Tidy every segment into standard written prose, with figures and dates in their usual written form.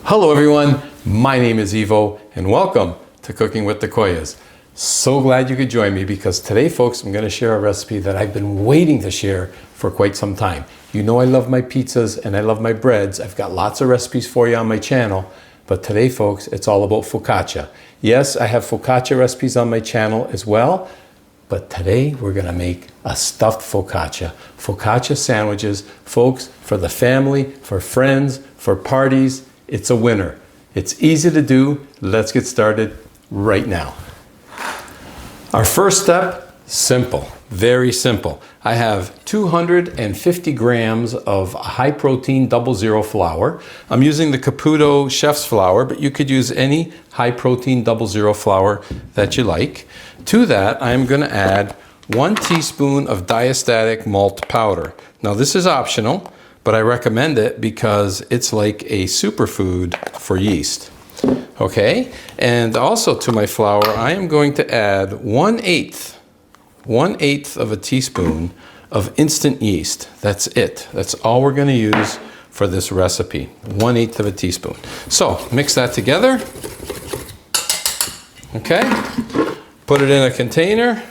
Hello everyone, my name is Ivo and welcome to Cooking with the Koyas. So glad you could join me because today folks I'm going to share a recipe that I've been waiting to share for quite some time. You know I love my pizzas and I love my breads. I've got lots of recipes for you on my channel, but today folks it's all about focaccia. Yes, I have focaccia recipes on my channel as well, but today we're going to make a stuffed focaccia. Focaccia sandwiches, folks, for the family, for friends, for parties. It's a winner. It's easy to do. Let's get started right now. Our first step, simple, very simple. I have 250 grams of high protein 00 flour. I'm using the Caputo chef's flour, but you could use any high protein 00 flour that you like. To that, I'm going to add 1 teaspoon of diastatic malt powder. Now this is optional, but I recommend it because it's like a superfood for yeast. Okay, and also to my flour, I am going to add 1/8 of a teaspoon of instant yeast. That's it. That's all we're going to use for this recipe. 1/8 of a teaspoon. So mix that together. Okay, put it in a container.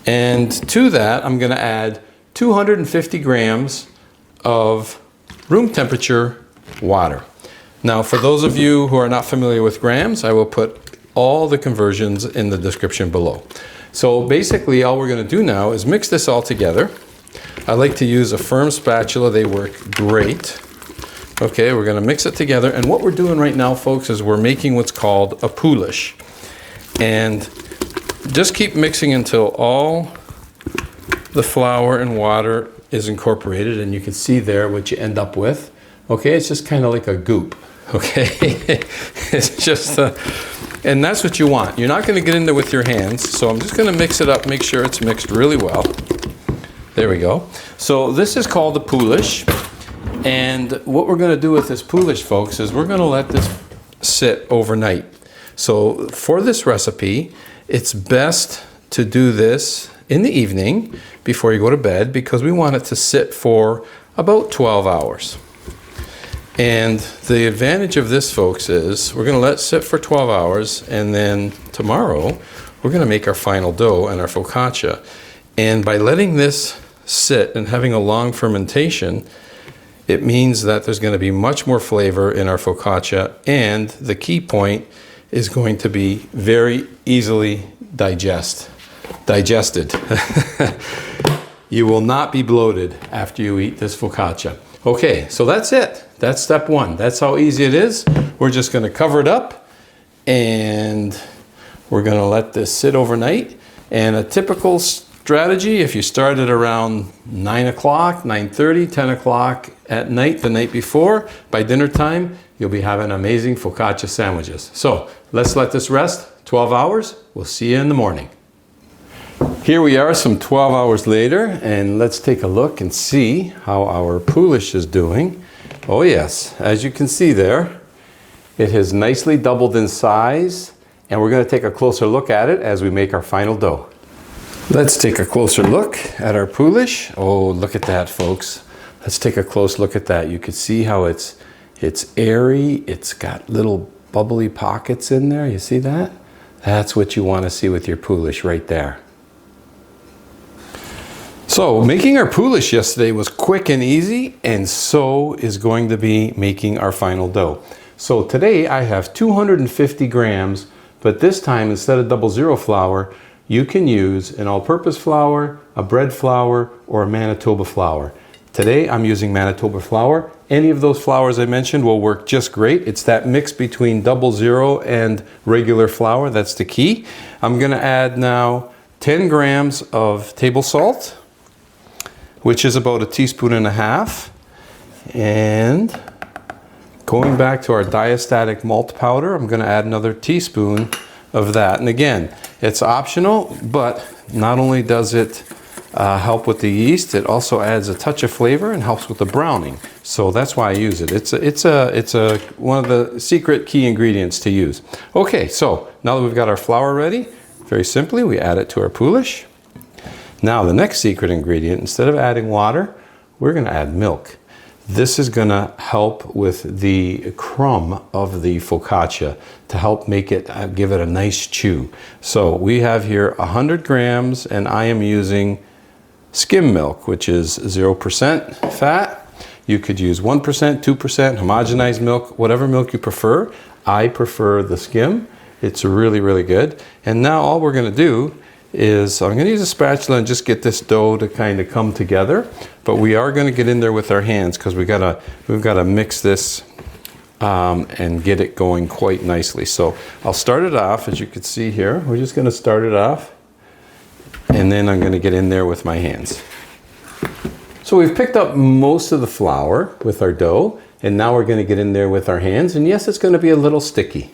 And to that, I'm going to add 250 grams of room temperature water. Now, for those of you who are not familiar with grams, I will put all the conversions in the description below. So basically, all we're going to do now is mix this all together. I like to use a firm spatula. They work great. Okay, we're going to mix it together. And what we're doing right now, folks, is we're making what's called a poolish. And just keep mixing until all the flour and water is incorporated, and you can see there what you end up with. Okay, it's just kind of like a goop. Okay, it's just, and that's what you want. You're not going to get in there with your hands, so I'm just going to mix it up, make sure it's mixed really well. There we go. So this is called the poolish, and what we're going to do with this poolish, folks, is we're going to let this sit overnight. So for this recipe, it's best to do this in the evening before you go to bed because we want it to sit for about 12 hours. And the advantage of this, folks, is we're going to let it sit for 12 hours and then tomorrow we're going to make our final dough and our focaccia. And by letting this sit and having a long fermentation, it means that there's going to be much more flavor in our focaccia, and the key point is going to be very easily digested. You will not be bloated after you eat this focaccia. Okay, so that's it. That's step one. That's how easy it is. We're just going to cover it up and we're going to let this sit overnight. And a typical strategy, if you start at around 9 o'clock, 9:30, 10 o'clock at night, the night before, by dinner time, you'll be having amazing focaccia sandwiches. So let's let this rest 12 hours. We'll see you in the morning. Here we are some 12 hours later, and let's take a look and see how our poolish is doing. Oh yes, as you can see there, it has nicely doubled in size, and we're going to take a closer look at it as we make our final dough. Let's take a closer look at our poolish. Oh, look at that, folks. Let's take a close look at that. You can see how it's airy. It's got little bubbly pockets in there. You see that? That's what you want to see with your poolish right there. So making our poolish yesterday was quick and easy, and so is going to be making our final dough. So today I have 250 grams, but this time instead of 00 flour, you can use an all-purpose flour, a bread flour, or a Manitoba flour. Today I'm using Manitoba flour. Any of those flours I mentioned will work just great. It's that mix between 00 and regular flour that's the key. I'm going to add now 10 grams of table salt, which is about 1.5 teaspoons. And going back to our diastatic malt powder, I'm going to add another teaspoon of that. And again, it's optional, but not only does it help with the yeast, it also adds a touch of flavor and helps with the browning. So that's why I use it. It's one of the secret key ingredients to use. Okay, so now that we've got our flour ready, very simply we add it to our poolish. Now the next secret ingredient, instead of adding water, we're going to add milk. This is gonna help with the crumb of the focaccia to help make it, give it a nice chew. So we have here 100 grams, and I am using skim milk, which is 0% fat. You could use 1%, 2%, homogenized milk, whatever milk you prefer. I prefer the skim. It's really, really good. And now all we're gonna do is, I'm gonna use a spatula and just get this dough to kind of come together. But we are gonna get in there with our hands because we've gotta mix this and get it going quite nicely. So I'll start it off, as you can see here. We're just gonna start it off, and then I'm gonna get in there with my hands. So we've picked up most of the flour with our dough, and now we're gonna get in there with our hands, and yes, it's gonna be a little sticky.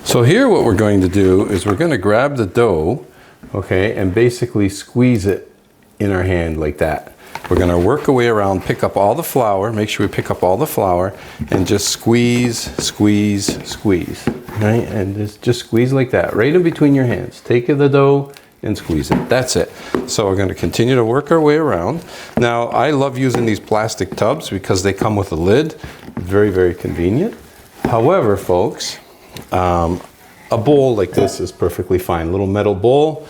So here what we're going to do is we're gonna grab the dough, okay, and basically squeeze it in our hand like that. We're gonna work our way around, pick up all the flour, make sure we pick up all the flour, and just squeeze, squeeze, squeeze, right? And just squeeze like that, right in between your hands. Take the dough and squeeze it. That's it. So we're gonna continue to work our way around. Now, I love using these plastic tubs because they come with a lid. Very, very convenient. However, folks, a bowl like this is perfectly fine. A little metal bowl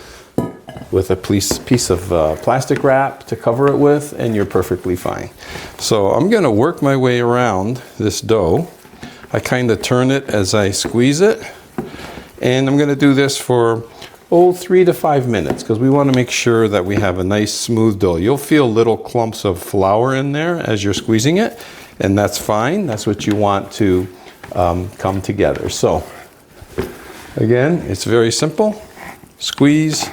with a piece of plastic wrap to cover it with, and you're perfectly fine. So I'm gonna work my way around this dough. I kind of turn it as I squeeze it, and I'm gonna do this for 3 to 5 minutes because we want to make sure that we have a nice smooth dough. You'll feel little clumps of flour in there as you're squeezing it, and that's fine. That's what you want to come together. So again, it's very simple. Squeeze,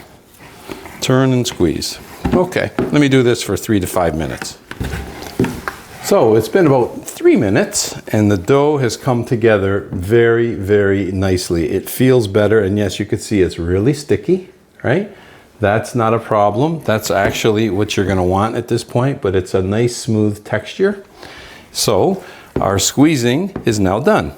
turn, and squeeze. Okay, let me do this for 3 to 5 minutes. So it's been about 3 minutes, and the dough has come together very, very nicely. It feels better, and yes, you can see it's really sticky, right? That's not a problem. That's actually what you're gonna want at this point, but it's a nice smooth texture. So our squeezing is now done.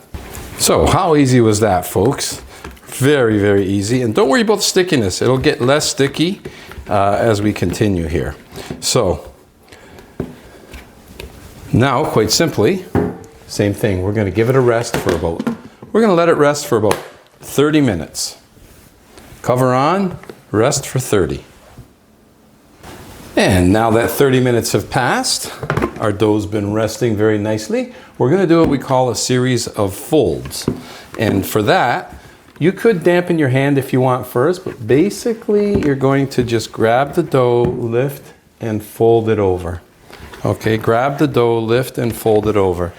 So how easy was that, folks? Very, very easy. And don't worry about the stickiness. It'll get less sticky as we continue here. So now, quite simply, same thing. We're going to give it a rest for we're going to let it rest for about 30 minutes. Cover on, rest for 30. And now that 30 minutes have passed, our dough's been resting very nicely. We're going to do what we call a series of folds. And for that, you could dampen your hand if you want first, but basically you're going to just grab the dough, lift, and fold it over. Okay, grab the dough, lift, and fold it over.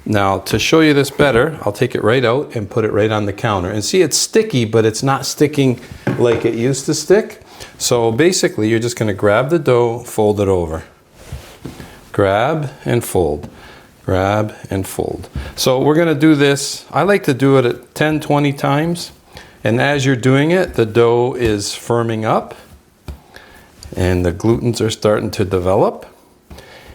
Now, to show you this better, I'll take it right out and put it right on the counter. And see, it's sticky, but it's not sticking like it used to stick. So basically, you're just going to grab the dough, fold it over. Grab and fold. Grab and fold. So we're going to do this. I like to do it at 10, 20 times. And as you're doing it, the dough is firming up. And the glutens are starting to develop.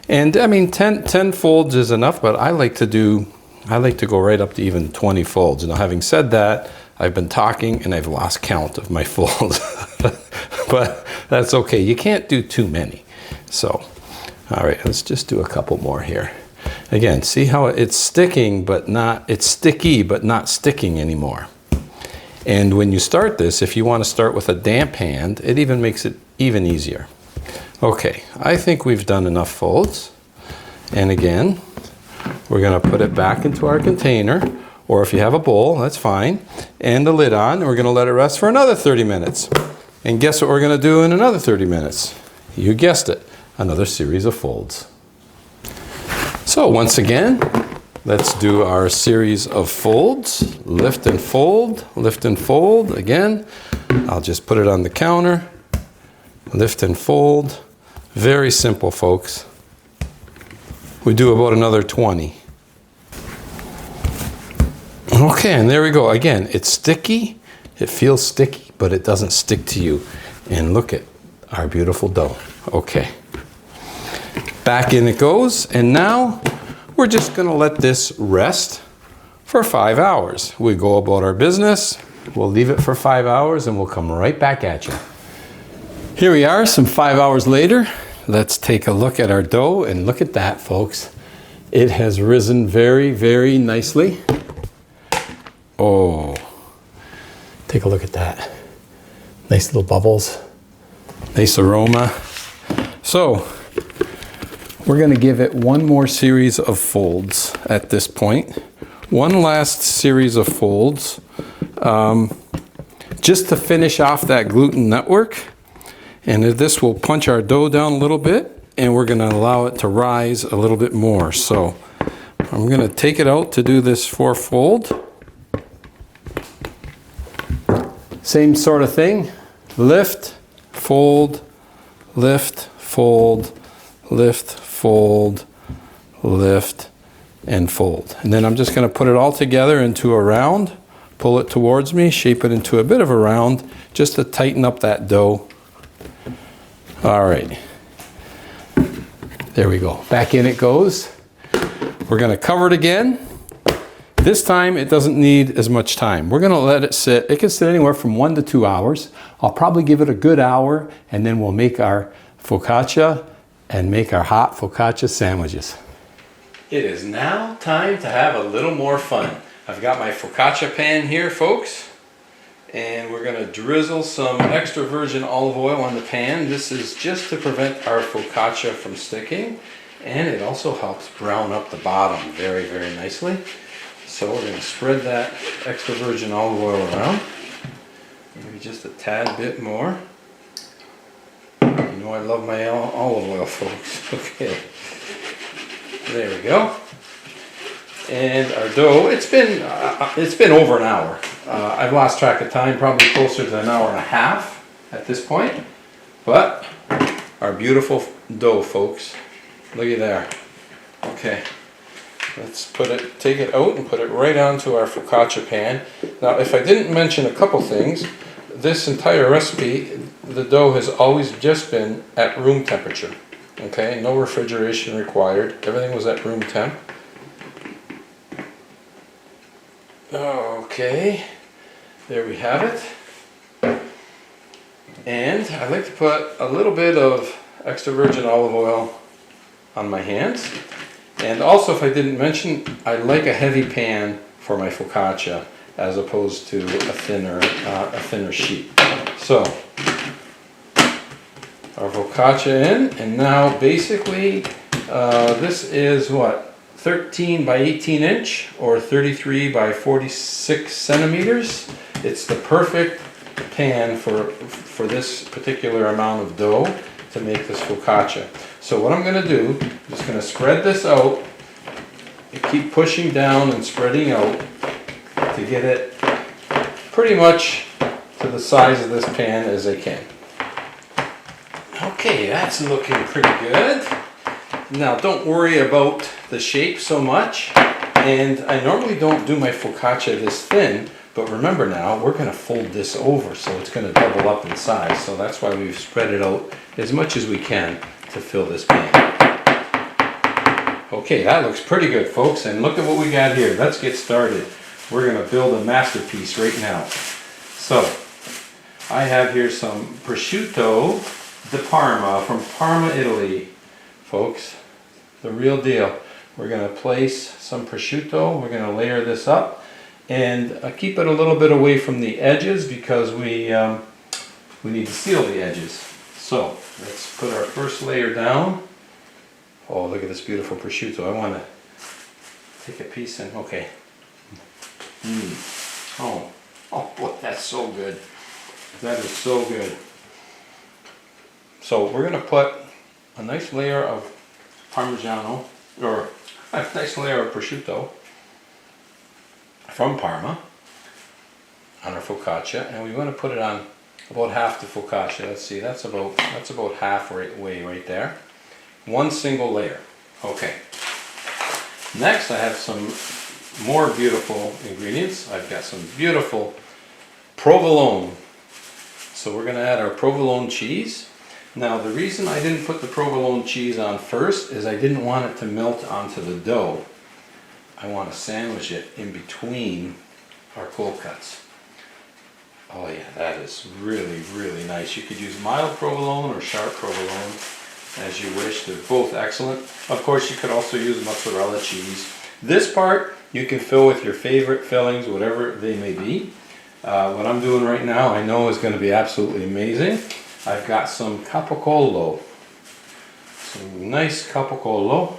And I mean, 10 folds is enough, but I like to go right up to even 20 folds. Now, having said that, I've been talking and I've lost count of my folds. But that's okay. You can't do too many. So, all right, let's just do a couple more here. Again, see how it's sticking, it's sticky, but not sticking anymore. And when you start this, if you want to start with a damp hand, it even makes it even easier. Okay, I think we've done enough folds. And again, we're going to put it back into our container, or if you have a bowl, that's fine, and the lid on. We're going to let it rest for another 30 minutes. And guess what we're going to do in another 30 minutes? You guessed it, another series of folds. So once again, let's do our series of folds. Lift and fold, lift and fold. Again, I'll just put it on the counter. Lift and fold. Very simple, folks. We do about another 20. Okay, and there we go. Again, it's sticky. It feels sticky, but it doesn't stick to you. And look at our beautiful dough. Okay. Back in it goes. And now we're just going to let this rest for 5 hours. We go about our business. We'll leave it for 5 hours and we'll come right back at you. Here we are, some 5 hours later. Let's take a look at our dough, and look at that, folks. It has risen very, very nicely. Oh, take a look at that. Nice little bubbles, nice aroma. So we're going to give it one more series of folds at this point. One last series of folds, just to finish off that gluten network. And this will punch our dough down a little bit, and we're going to allow it to rise a little bit more. So I'm going to take it out to do this 4-fold. Same sort of thing. Lift, fold, lift, fold, lift, fold, lift, and fold. And then I'm just going to put it all together into a round, pull it towards me, shape it into a bit of a round, just to tighten up that dough. All right. There we go. Back in it goes. We're going to cover it again. This time it doesn't need as much time. We're going to let it sit. It can sit anywhere from 1 to 2 hours. I'll probably give it a good hour, and then we'll make our focaccia and make our hot focaccia sandwiches. It is now time to have a little more fun. I've got my focaccia pan here, folks, and we're going to drizzle some extra virgin olive oil on the pan. This is just to prevent our focaccia from sticking, and it also helps brown up the bottom very, very nicely. So we're going to spread that extra virgin olive oil around. Maybe just a tad bit more. You know I love my olive oil, folks. Okay. There we go. And our dough, it's been over an hour. I've lost track of time, probably closer to an hour and a half at this point. But our beautiful dough, folks. Look at there. Okay. Let's take it out and put it right onto our focaccia pan. Now, if I didn't mention a couple things, this entire recipe, the dough has always just been at room temperature. Okay, no refrigeration required. Everything was at room temp. Okay, there we have it. And I like to put a little bit of extra virgin olive oil on my hands. And also, if I didn't mention, I like a heavy pan for my focaccia as opposed to a thinner sheet. So, our focaccia in, and now basically this is what, 13 by 18 inch or 33 by 46 centimeters. It's the perfect pan for this particular amount of dough to make this focaccia. So what I'm going to do, I'm just going to spread this out and keep pushing down and spreading out to get it pretty much to the size of this pan as I can. Okay, that's looking pretty good. Now don't worry about the shape so much, and I normally don't do my focaccia this thin, but remember now, we're going to fold this over so it's going to double up in size, so that's why we've spread it out as much as we can to fill this pan. Okay, that looks pretty good, folks, and look at what we got here. Let's get started. We're going to build a masterpiece right now. So, I have here some prosciutto di Parma from Parma, Italy, folks. The real deal. We're going to place some prosciutto. We're going to layer this up and keep it a little bit away from the edges because we need to seal the edges. So let's put our first layer down. Oh, look at this beautiful prosciutto. I want to take a piece and okay. Oh boy, that's so good. That is so good. So we're going to put a nice layer of Parmigiano, or a nice layer of prosciutto from Parma on our focaccia, and we want to put it on about half the focaccia. Let's see, that's about halfway right there. One single layer. Okay. Next, I have some more beautiful ingredients. I've got some beautiful provolone. So we're going to add our provolone cheese. Now, the reason I didn't put the provolone cheese on first is I didn't want it to melt onto the dough. I want to sandwich it in between our cold cuts. Oh yeah, that is really, really nice. You could use mild provolone or sharp provolone. as you wish. They're both excellent. Of course, you could also use mozzarella cheese. This part you can fill with your favorite fillings, whatever they may be. What I'm doing right now I know is going to be absolutely amazing. I've got some capicola. Some nice capicola.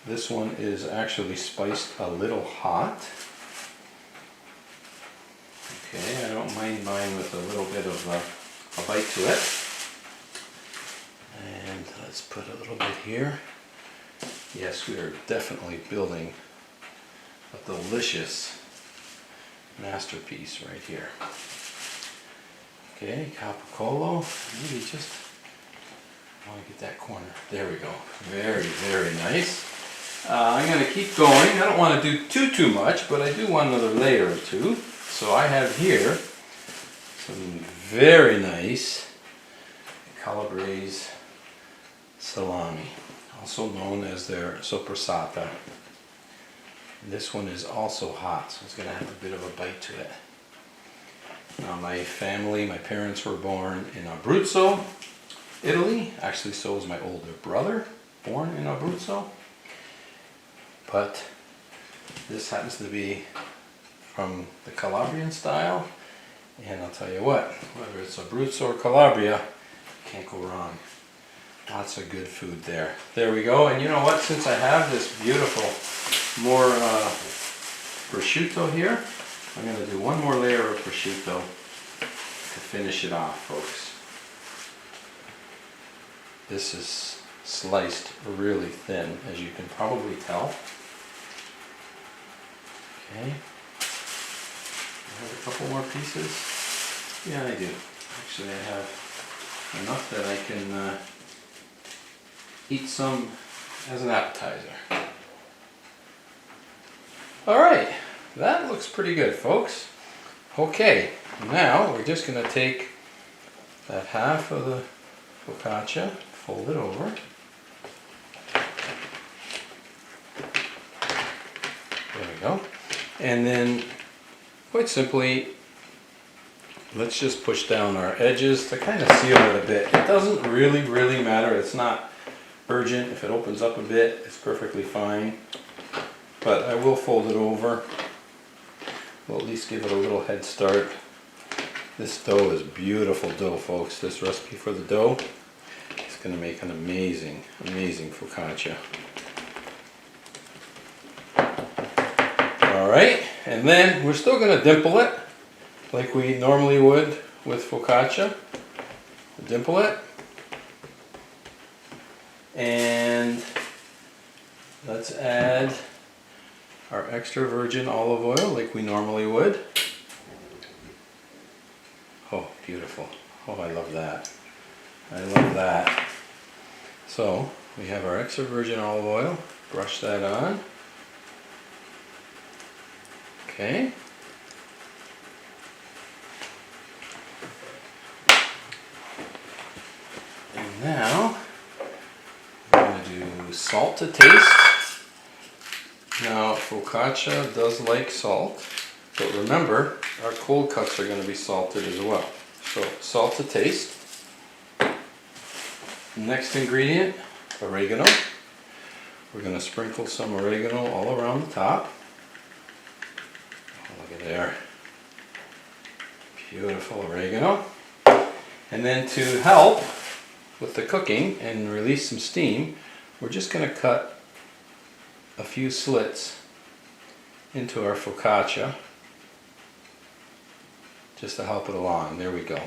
This one is actually spiced a little hot. Okay, I don't mind mine with a little bit of a bite to it. And let's put a little bit here. Yes, we are definitely building a delicious masterpiece right here. Okay, capicola. Maybe just, I want to get that corner. There we go. Very, very nice. I'm going to keep going. I don't want to do too much, but I do want another layer or two. So I have here some very nice Calabrese salami, also known as their soppressata. This one is also hot, so it's going to have a bit of a bite to it. Now my family, my parents were born in Abruzzo, Italy. Actually, so was my older brother, born in Abruzzo. But this happens to be from the Calabrian style, and I'll tell you what, whether it's Abruzzo or Calabria, can't go wrong. Lots of good food there. There we go. And you know what, since I have this beautiful more prosciutto here, I'm going to do one more layer of prosciutto to finish it off, folks. This is sliced really thin, as you can probably tell. Okay. I have a couple more pieces. Yeah, I do. Actually, I have enough that I can eat some as an appetizer. Alright, that looks pretty good, folks. Okay, now we're just going to take that half of the focaccia, fold it over. There we go. And then, quite simply, let's just push down our edges to kind of seal it a bit. It doesn't really matter. It's not urgent. If it opens up a bit, it's perfectly fine. But I will fold it over. We'll at least give it a little head start. This dough is beautiful dough, folks. This recipe for the dough is going to make an amazing focaccia. Alright, and then we're still going to dimple it like we normally would with focaccia. Dimple it. And let's add our extra virgin olive oil like we normally would. Oh, beautiful. Oh, I love that. I love that. So, we have our extra virgin olive oil. Brush that on. Okay. And now, we're going to do salt to taste. Now, focaccia does like salt, but remember, our cold cuts are going to be salted as well. So, salt to taste. Next ingredient, oregano. We're going to sprinkle some oregano all around the top. Look at there. Beautiful oregano. And then to help with the cooking and release some steam, we're just going to cut a few slits into our focaccia just to help it along. There we go.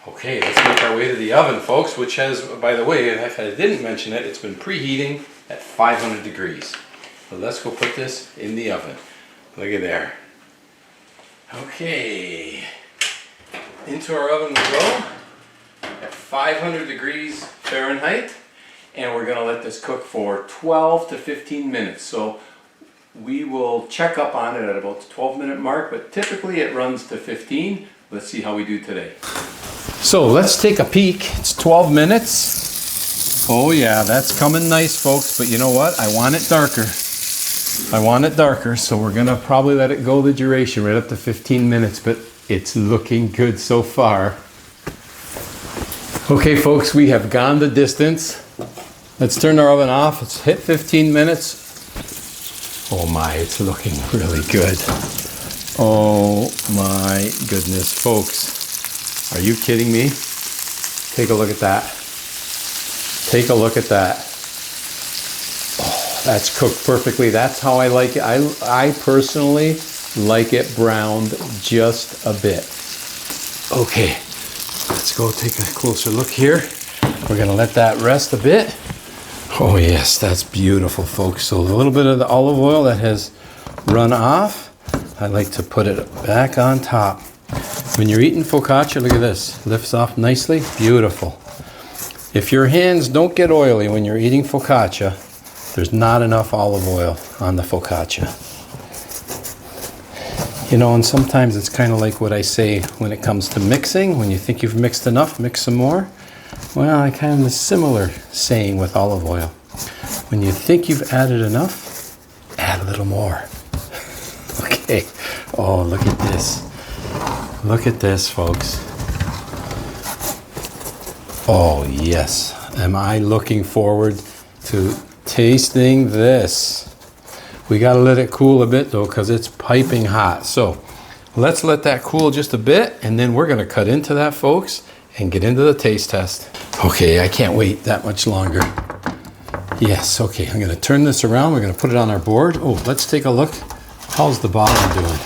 Okay, let's make our way to the oven, folks, which has, by the way, if I didn't mention it, it's been preheating at 500 degrees. So let's go put this in the oven. Look at there. Okay, into our oven we go at 500 degrees Fahrenheit, and we're going to let this cook for 12 to 15 minutes. So we will check up on it at about the 12-minute mark, but typically it runs to 15. Let's see how we do today. So let's take a peek. It's 12 minutes. Oh yeah, that's coming nice, folks, but you know what? I want it darker. I want it darker, so we're going to probably let it go the duration right up to 15 minutes, but it's looking good so far. Okay, folks, we have gone the distance. Let's turn our oven off. It's hit 15 minutes. Oh my, it's looking really good. Oh my goodness, folks. Are you kidding me? Take a look at that. Take a look at that. Oh, that's cooked perfectly. That's how I like it. I personally like it browned just a bit. Okay, let's go take a closer look here. We're gonna let that rest a bit. Oh yes, that's beautiful, folks. So a little bit of the olive oil that has run off, I like to put it back on top. When you're eating focaccia, look at this. Lifts off nicely, beautiful. If your hands don't get oily when you're eating focaccia, there's not enough olive oil on the focaccia. You know, and sometimes it's kind of like what I say when it comes to mixing. When you think you've mixed enough, mix some more. Well, I kind of a similar saying with olive oil. When you think you've added enough, add a little more. Okay. Oh, look at this. Look at this, folks. Oh, yes. Am I looking forward to tasting this? We got to let it cool a bit, though, because it's piping hot. So let's let that cool just a bit, and then we're going to cut into that, folks, and get into the taste test. Okay, I can't wait that much longer. Yes, okay, I'm gonna turn this around. We're gonna put it on our board. Oh, let's take a look. How's the bottom doing?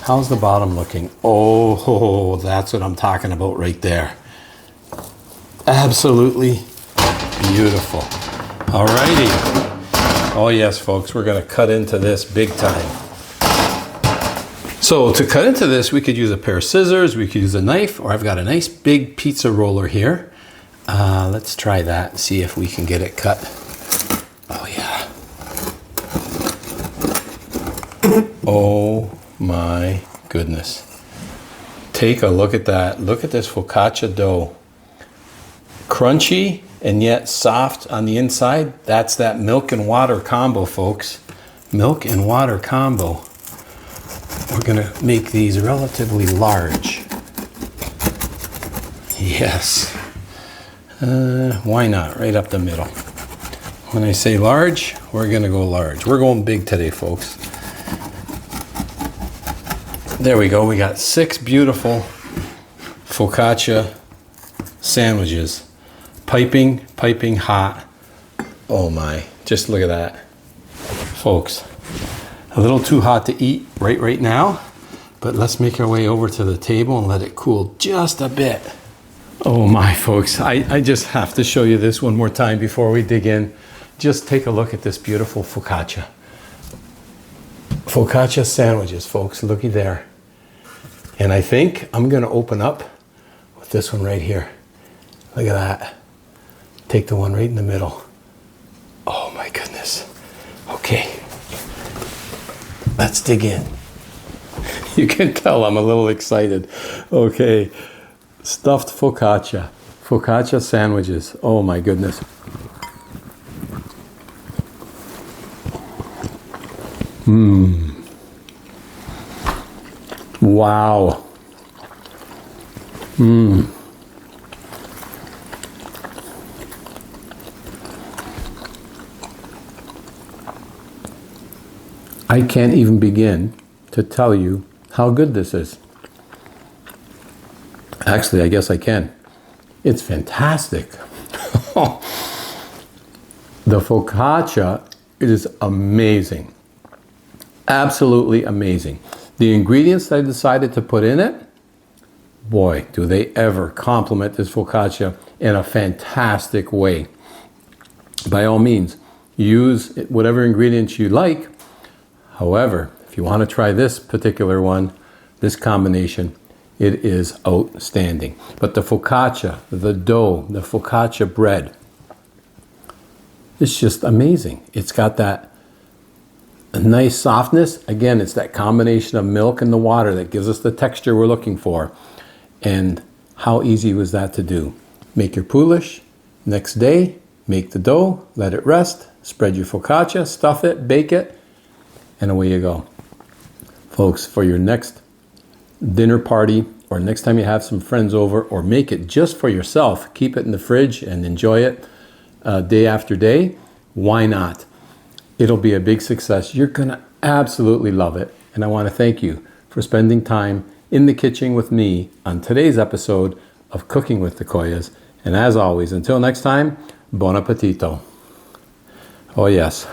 How's the bottom looking? Oh, that's what I'm talking about right there. Absolutely beautiful. Alrighty. Oh yes, folks, we're gonna cut into this big time. So to cut into this, we could use a pair of scissors, we could use a knife, or I've got a nice big pizza roller here. Let's try that and see if we can get it cut. Oh yeah. Oh my goodness. Take a look at that. Look at this focaccia dough. Crunchy and yet soft on the inside. That's that milk and water combo, folks. Milk and water combo. We're gonna make these relatively large. Yes. Why not? Right up the middle. When I say large, we're gonna go large. We're going big today, folks. There we go. We got 6 beautiful focaccia sandwiches. Piping hot. Oh my, just look at that. Folks, a little too hot to eat right now, but let's make our way over to the table and let it cool just a bit. Oh my, folks, I just have to show you this one more time before we dig in. Just take a look at this beautiful focaccia. Focaccia sandwiches, folks, looky there. And I think I'm gonna open up with this one right here. Look at that. Take the one right in the middle. Oh my goodness. Okay, let's dig in. You can tell I'm a little excited. Okay. Stuffed focaccia. Focaccia sandwiches. Oh my goodness. Wow. I can't even begin to tell you how good this is. Actually, I guess I can. It's fantastic. The focaccia is amazing. Absolutely amazing. The ingredients that I decided to put in it, boy, do they ever complement this focaccia in a fantastic way. By all means, use whatever ingredients you like. However, if you want to try this particular one, this combination, it is outstanding. But the focaccia, the dough, the focaccia bread, it's just amazing. It's got that nice softness. Again, it's that combination of milk and the water that gives us the texture we're looking for. And how easy was that to do? Make your poolish. Next day, make the dough, let it rest, spread your focaccia, stuff it, bake it, and away you go. Folks, for your next dinner party or next time you have some friends over, or make it just for yourself, keep it in the fridge and enjoy it day after day, why not? It'll be a big success. You're going to absolutely love it. And I want to thank you for spending time in the kitchen with me on today's episode of Cooking with the Koyas. And as always, until next time, buon appetito. Oh yes.